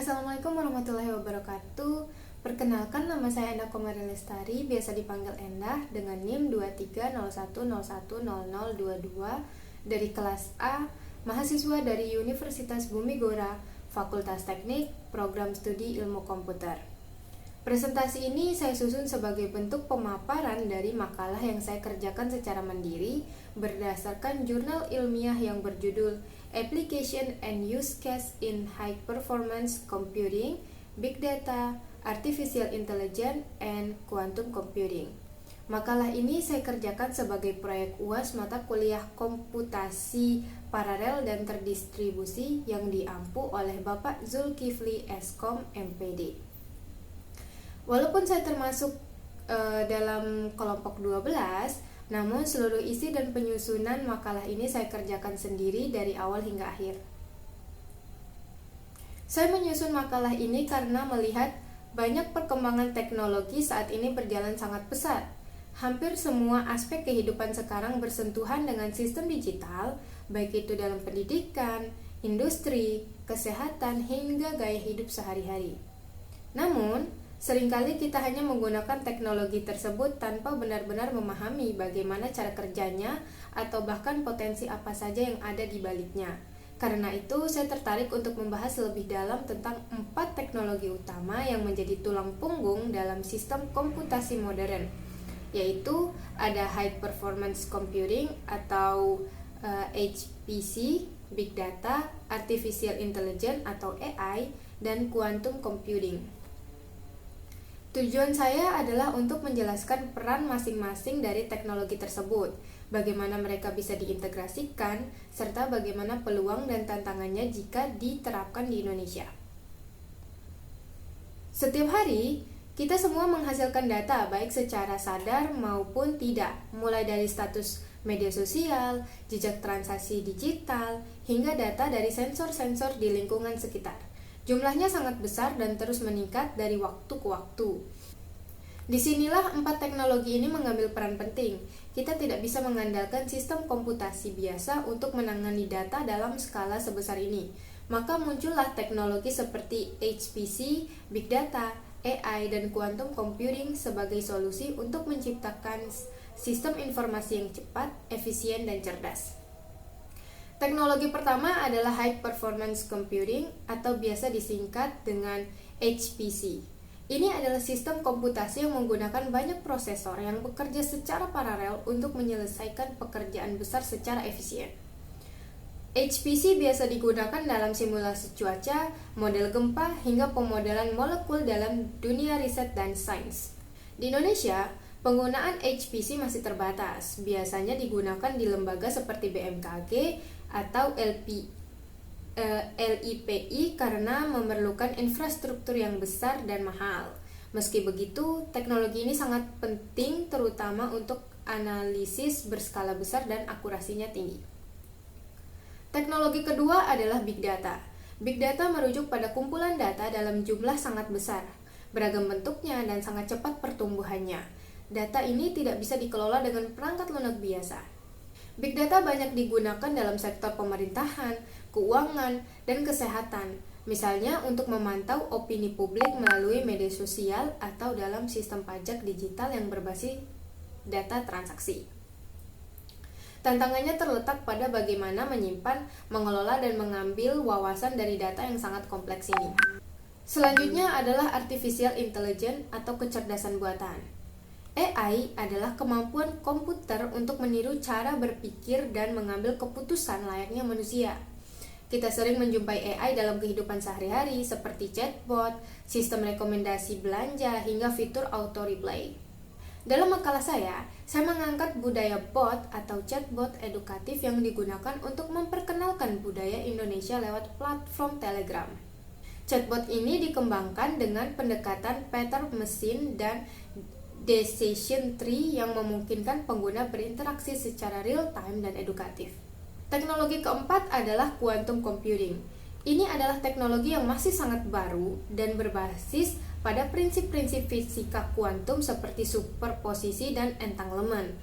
Assalamualaikum warahmatullahi wabarakatuh. Perkenalkan, nama saya Endah Komari Lestari, biasa dipanggil Endah, dengan NIM 2301010022 dari kelas A, mahasiswa dari Universitas Bumi Gora, Fakultas Teknik, Program Studi Ilmu Komputer. Presentasi ini saya susun sebagai bentuk pemaparan dari makalah yang saya kerjakan secara mandiri berdasarkan jurnal ilmiah yang berjudul Application and Use Case in High Performance Computing, Big Data, Artificial Intelligence, and Quantum Computing. Makalah ini saya kerjakan sebagai proyek UAS mata kuliah komputasi paralel dan terdistribusi yang diampu oleh Bapak Zulkifli Eskom MPD. Walaupun saya termasuk dalam kelompok 12, namun seluruh isi dan penyusunan makalah ini saya kerjakan sendiri dari awal hingga akhir. Saya menyusun makalah ini karena melihat banyak perkembangan teknologi saat ini berjalan sangat pesat. Hampir semua aspek kehidupan sekarang bersentuhan dengan sistem digital, baik itu dalam pendidikan, industri, kesehatan, hingga gaya hidup sehari-hari. Namun, seringkali kita hanya menggunakan teknologi tersebut tanpa benar-benar memahami bagaimana cara kerjanya atau bahkan potensi apa saja yang ada di baliknya. Karena itu, saya tertarik untuk membahas lebih dalam tentang 4 teknologi utama yang menjadi tulang punggung dalam sistem komputasi modern, yaitu ada High Performance Computing atau HPC, Big Data, Artificial Intelligence atau AI, dan Quantum Computing. Tujuan saya adalah untuk menjelaskan peran masing-masing dari teknologi tersebut, bagaimana mereka bisa diintegrasikan, serta bagaimana peluang dan tantangannya jika diterapkan di Indonesia. Setiap hari, kita semua menghasilkan data baik secara sadar maupun tidak, mulai dari status media sosial, jejak transaksi digital, hingga data dari sensor-sensor di lingkungan sekitar. Jumlahnya sangat besar dan terus meningkat dari waktu ke waktu. Disinilah 4 teknologi ini mengambil peran penting. Kita tidak bisa mengandalkan sistem komputasi biasa untuk menangani data dalam skala sebesar ini. Maka muncullah teknologi seperti HPC, Big Data, AI, dan Quantum Computing sebagai solusi untuk menciptakan sistem informasi yang cepat, efisien, dan cerdas. Teknologi pertama adalah High Performance Computing atau biasa disingkat dengan HPC. Ini adalah sistem komputasi yang menggunakan banyak prosesor yang bekerja secara paralel untuk menyelesaikan pekerjaan besar secara efisien. HPC biasa digunakan dalam simulasi cuaca, model gempa, hingga pemodelan molekul dalam dunia riset dan sains. Di Indonesia, penggunaan HPC masih terbatas, biasanya digunakan di lembaga seperti BMKG atau LIPI karena memerlukan infrastruktur yang besar dan mahal. Meski begitu, teknologi ini sangat penting terutama untuk analisis berskala besar dan akurasinya tinggi. Teknologi kedua adalah Big Data. Big Data merujuk pada kumpulan data dalam jumlah sangat besar, beragam bentuknya dan sangat cepat pertumbuhannya. Data ini tidak bisa dikelola dengan perangkat lunak biasa. Big Data banyak digunakan dalam sektor pemerintahan, keuangan, dan kesehatan, misalnya untuk memantau opini publik melalui media sosial atau dalam sistem pajak digital yang berbasis data transaksi. Tantangannya terletak pada bagaimana menyimpan, mengelola, dan mengambil wawasan dari data yang sangat kompleks ini. Selanjutnya adalah Artificial Intelligence atau kecerdasan buatan. AI adalah kemampuan komputer untuk meniru cara berpikir dan mengambil keputusan layaknya manusia. Kita sering menjumpai AI dalam kehidupan sehari-hari seperti chatbot, sistem rekomendasi belanja, hingga fitur auto reply. Dalam makalah saya mengangkat budaya bot atau chatbot edukatif yang digunakan untuk memperkenalkan budaya Indonesia lewat platform Telegram. Chatbot ini dikembangkan dengan pendekatan pattern mesin dan decision tree yang memungkinkan pengguna berinteraksi secara real-time dan edukatif. Teknologi keempat adalah Quantum Computing. Ini adalah teknologi yang masih sangat baru dan berbasis pada prinsip-prinsip fisika kuantum seperti superposisi dan entanglement.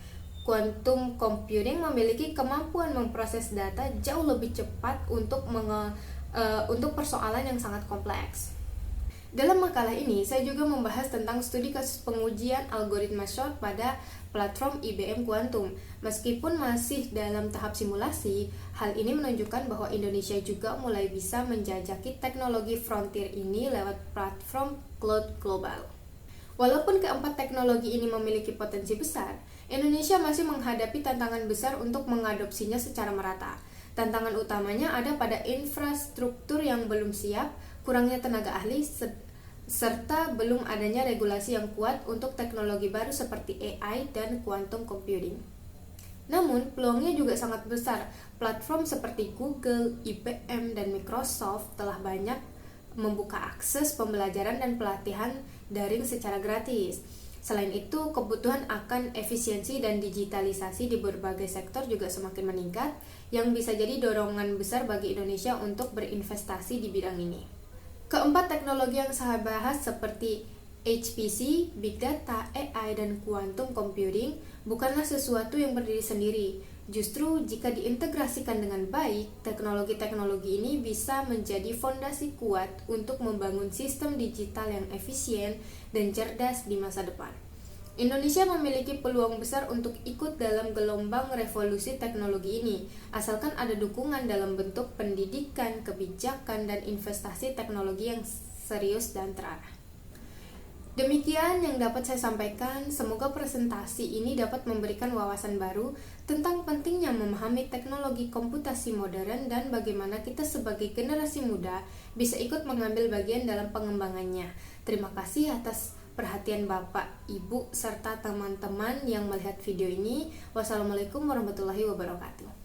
Quantum Computing memiliki kemampuan memproses data jauh lebih cepat untuk untuk persoalan yang sangat kompleks. Dalam makalah ini, saya juga membahas tentang studi kasus pengujian algoritma short pada platform IBM Quantum. Meskipun masih dalam tahap simulasi, hal ini menunjukkan bahwa Indonesia juga mulai bisa menjajaki teknologi frontier ini lewat platform cloud global. Walaupun keempat teknologi ini memiliki potensi besar, Indonesia masih menghadapi tantangan besar untuk mengadopsinya secara merata. Tantangan utamanya ada pada infrastruktur yang belum siap, kurangnya tenaga ahli, serta belum adanya regulasi yang kuat untuk teknologi baru seperti AI dan quantum computing. Namun, peluangnya juga sangat besar. Platform seperti Google, IBM, dan Microsoft telah banyak membuka akses pembelajaran dan pelatihan daring secara gratis. Selain itu, kebutuhan akan efisiensi dan digitalisasi di berbagai sektor juga semakin meningkat, yang bisa jadi dorongan besar bagi Indonesia untuk berinvestasi di bidang ini. Keempat teknologi yang saya bahas seperti HPC, Big Data, AI, dan Quantum Computing bukanlah sesuatu yang berdiri sendiri. Justru jika diintegrasikan dengan baik, teknologi-teknologi ini bisa menjadi fondasi kuat untuk membangun sistem digital yang efisien dan cerdas di masa depan. Indonesia memiliki peluang besar untuk ikut dalam gelombang revolusi teknologi ini, asalkan ada dukungan dalam bentuk pendidikan, kebijakan, dan investasi teknologi yang serius dan terarah. Demikian yang dapat saya sampaikan. Semoga presentasi ini dapat memberikan wawasan baru tentang pentingnya memahami teknologi komputasi modern dan bagaimana kita sebagai generasi muda bisa ikut mengambil bagian dalam pengembangannya. Terima kasih atas perhatian Bapak, Ibu, serta teman-teman yang melihat video ini. Wassalamualaikum warahmatullahi wabarakatuh.